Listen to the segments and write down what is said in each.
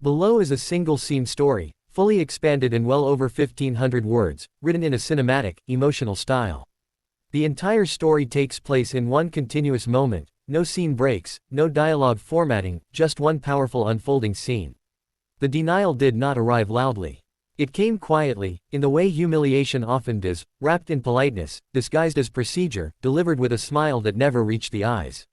Below is a single-scene story, fully expanded in well over 1,500 words, written in a cinematic, emotional style. The entire story takes place in one continuous moment, no scene breaks, no dialogue formatting, just one powerful unfolding scene. The denial did not arrive loudly. It came quietly, in the way humiliation often does, wrapped in politeness, disguised as procedure, delivered with a smile that never reached the eyes.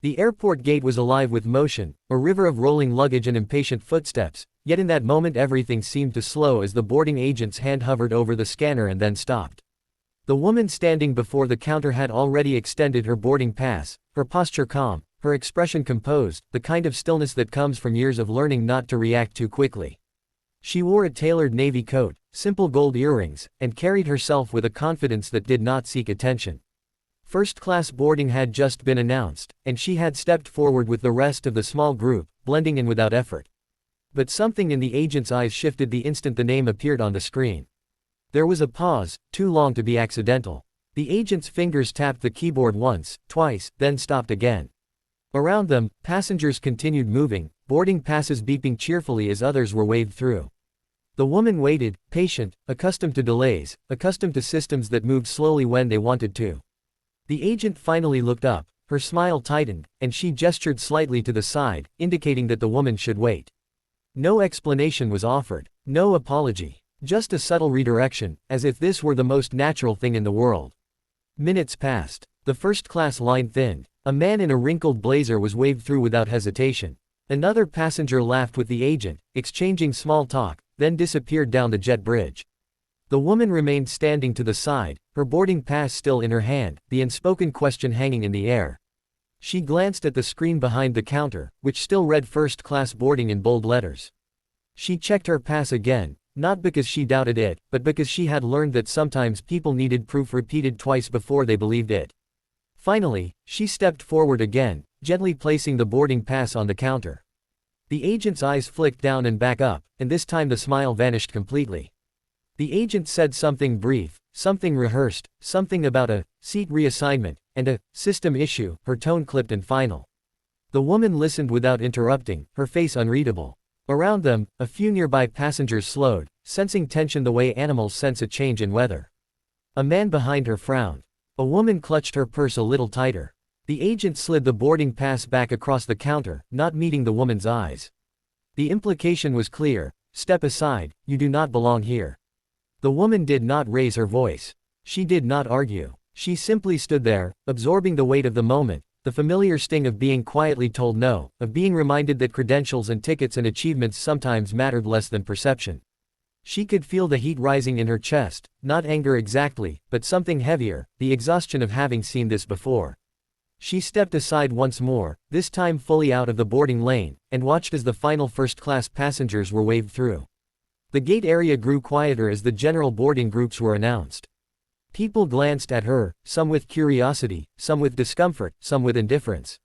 The airport gate was alive with motion, a river of rolling luggage and impatient footsteps, yet in that moment everything seemed to slow as the boarding agent's hand hovered over the scanner and then stopped. The woman standing before the counter had already extended her boarding pass, her posture calm, her expression composed, the kind of stillness that comes from years of learning not to react too quickly. She wore a tailored navy coat, simple gold earrings, and carried herself with a confidence that did not seek attention. First-class boarding had just been announced, and she had stepped forward with the rest of the small group, blending in without effort. But something in the agent's eyes shifted the instant the name appeared on the screen. There was a pause, too long to be accidental. The agent's fingers tapped the keyboard once, twice, then stopped again. Around them, passengers continued moving, boarding passes beeping cheerfully as others were waved through. The woman waited, patient, accustomed to delays, accustomed to systems that moved slowly when they wanted to. The agent finally looked up, her smile tightened, and she gestured slightly to the side, indicating that the woman should wait. No explanation was offered, no apology, just a subtle redirection, as if this were the most natural thing in the world. Minutes passed. The first-class line thinned. A man in a wrinkled blazer was waved through without hesitation. Another passenger laughed with the agent, exchanging small talk, then disappeared down the jet bridge. The woman remained standing to the side, her boarding pass still in her hand, the unspoken question hanging in the air. She glanced at the screen behind the counter, which still read first-class boarding in bold letters. She checked her pass again, not because she doubted it, but because she had learned that sometimes people needed proof repeated twice before they believed it. Finally, she stepped forward again, gently placing the boarding pass on the counter. The agent's eyes flicked down and back up, and this time the smile vanished completely. The agent said something brief, something rehearsed, something about a seat reassignment, and a system issue, her tone clipped and final. The woman listened without interrupting, her face unreadable. Around them, a few nearby passengers slowed, sensing tension the way animals sense a change in weather. A man behind her frowned. A woman clutched her purse a little tighter. The agent slid the boarding pass back across the counter, not meeting the woman's eyes. The implication was clear: step aside, you do not belong here. The woman did not raise her voice. She did not argue. She simply stood there, absorbing the weight of the moment, the familiar sting of being quietly told no, of being reminded that credentials and tickets and achievements sometimes mattered less than perception. She could feel the heat rising in her chest, not anger exactly, but something heavier, the exhaustion of having seen this before. She stepped aside once more, this time fully out of the boarding lane, and watched as the final first-class passengers were waved through. The gate area grew quieter as the general boarding groups were announced. People glanced at her, some with curiosity, some with discomfort, some with indifference.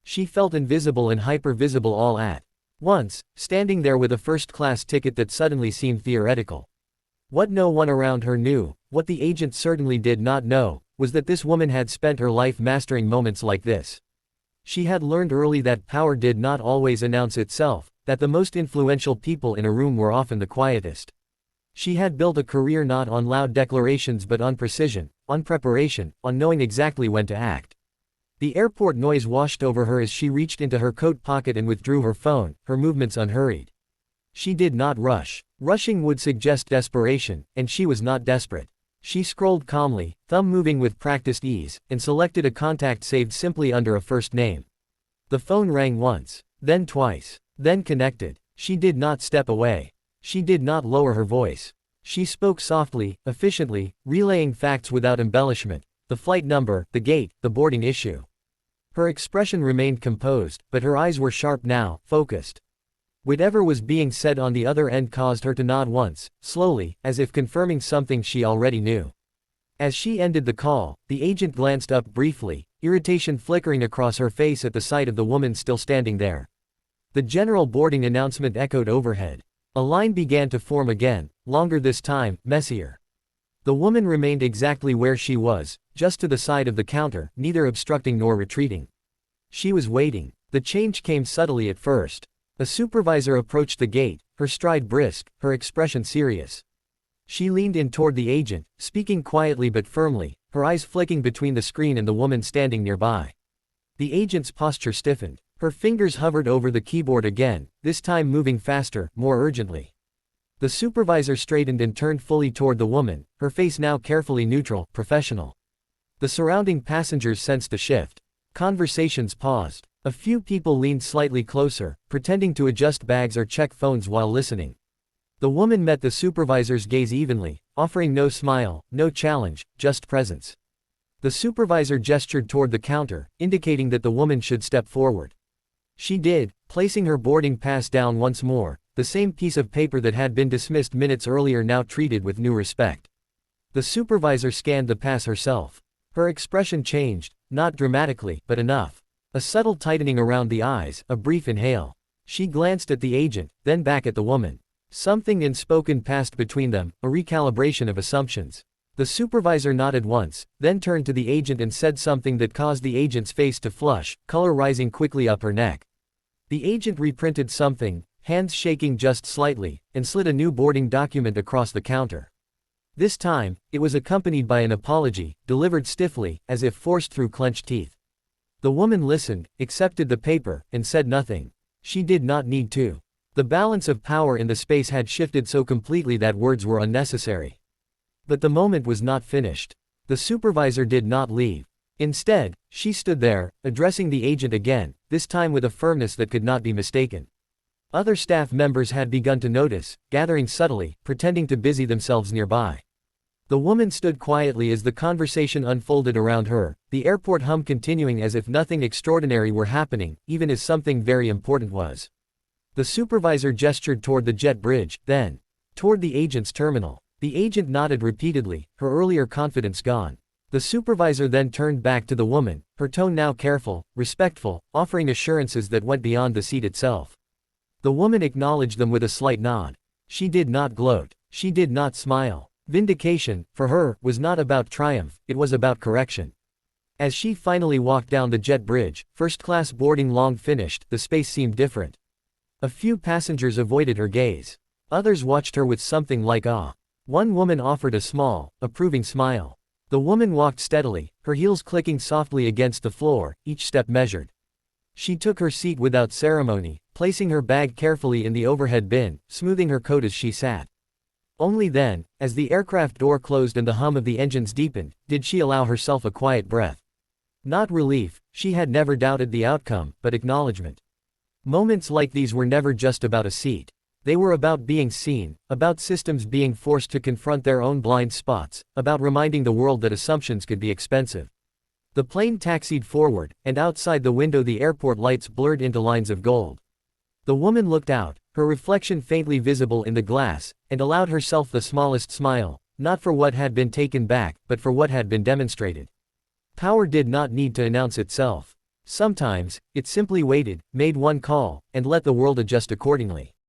She felt invisible and hyper-visible all at once, standing there with a first-class ticket that suddenly seemed theoretical. What no one around her knew, what the agent certainly did not know, was that this woman had spent her life mastering moments like this. She had learned early that power did not always announce itself, that the most influential people in a room were often the quietest. She had built a career not on loud declarations but on precision, on preparation, on knowing exactly when to act. The airport noise washed over her as she reached into her coat pocket and withdrew her phone, her movements unhurried. She did not rush. Rushing would suggest desperation, and she was not desperate. She scrolled calmly, thumb moving with practiced ease, and selected a contact saved simply under a first name. The phone rang once, then twice, then connected. She did not step away. She did not lower her voice. She spoke softly, efficiently, relaying facts without embellishment: the flight number, the gate, the boarding issue. Her expression remained composed, but her eyes were sharp now, focused. Whatever was being said on the other end caused her to nod once, slowly, as if confirming something she already knew. As she ended the call, the agent glanced up briefly, irritation flickering across her face at the sight of the woman still standing there. The general boarding announcement echoed overhead. A line began to form again, longer this time, messier. The woman remained exactly where she was, just to the side of the counter, neither obstructing nor retreating. She was waiting. The change came subtly at first. A supervisor approached the gate, her stride brisk, her expression serious. She leaned in toward the agent, speaking quietly but firmly, her eyes flicking between the screen and the woman standing nearby. The agent's posture stiffened. Her fingers hovered over the keyboard again, this time moving faster, more urgently. The supervisor straightened and turned fully toward the woman, her face now carefully neutral, professional. The surrounding passengers sensed a shift. Conversations paused. A few people leaned slightly closer, pretending to adjust bags or check phones while listening. The woman met the supervisor's gaze evenly, offering no smile, no challenge, just presence. The supervisor gestured toward the counter, indicating that the woman should step forward. She did, placing her boarding pass down once more, the same piece of paper that had been dismissed minutes earlier now treated with new respect. The supervisor scanned the pass herself. Her expression changed, not dramatically, but enough. A subtle tightening around the eyes, a brief inhale. She glanced at the agent, then back at the woman. Something unspoken passed between them, a recalibration of assumptions. The supervisor nodded once, then turned to the agent and said something that caused the agent's face to flush, color rising quickly up her neck. The agent reprinted something, hands shaking just slightly, and slid a new boarding document across the counter. This time, it was accompanied by an apology, delivered stiffly, as if forced through clenched teeth. The woman listened, accepted the paper, and said nothing. She did not need to. The balance of power in the space had shifted so completely that words were unnecessary. But the moment was not finished. The supervisor did not leave. Instead, she stood there, addressing the agent again, this time with a firmness that could not be mistaken. Other staff members had begun to notice, gathering subtly, pretending to busy themselves nearby. The woman stood quietly as the conversation unfolded around her, the airport hum continuing as if nothing extraordinary were happening, even as something very important was. The supervisor gestured toward the jet bridge, then toward the agent's terminal. The agent nodded repeatedly, her earlier confidence gone. The supervisor then turned back to the woman, her tone now careful, respectful, offering assurances that went beyond the seat itself. The woman acknowledged them with a slight nod. She did not gloat. She did not smile. Vindication, for her, was not about triumph, it was about correction. As she finally walked down the jet bridge, first-class boarding long finished, the space seemed different. A few passengers avoided her gaze. Others watched her with something like awe. One woman offered a small, approving smile. The woman walked steadily, her heels clicking softly against the floor, each step measured. She took her seat without ceremony, placing her bag carefully in the overhead bin, smoothing her coat as she sat. Only then, as the aircraft door closed and the hum of the engines deepened, did she allow herself a quiet breath. Not relief, she had never doubted the outcome, but acknowledgement. Moments like these were never just about a seat. They were about being seen, about systems being forced to confront their own blind spots, about reminding the world that assumptions could be expensive. The plane taxied forward, and outside the window the airport lights blurred into lines of gold. The woman looked out, her reflection faintly visible in the glass, and allowed herself the smallest smile, not for what had been taken back, but for what had been demonstrated. Power did not need to announce itself. Sometimes, it simply waited, made one call, and let the world adjust accordingly.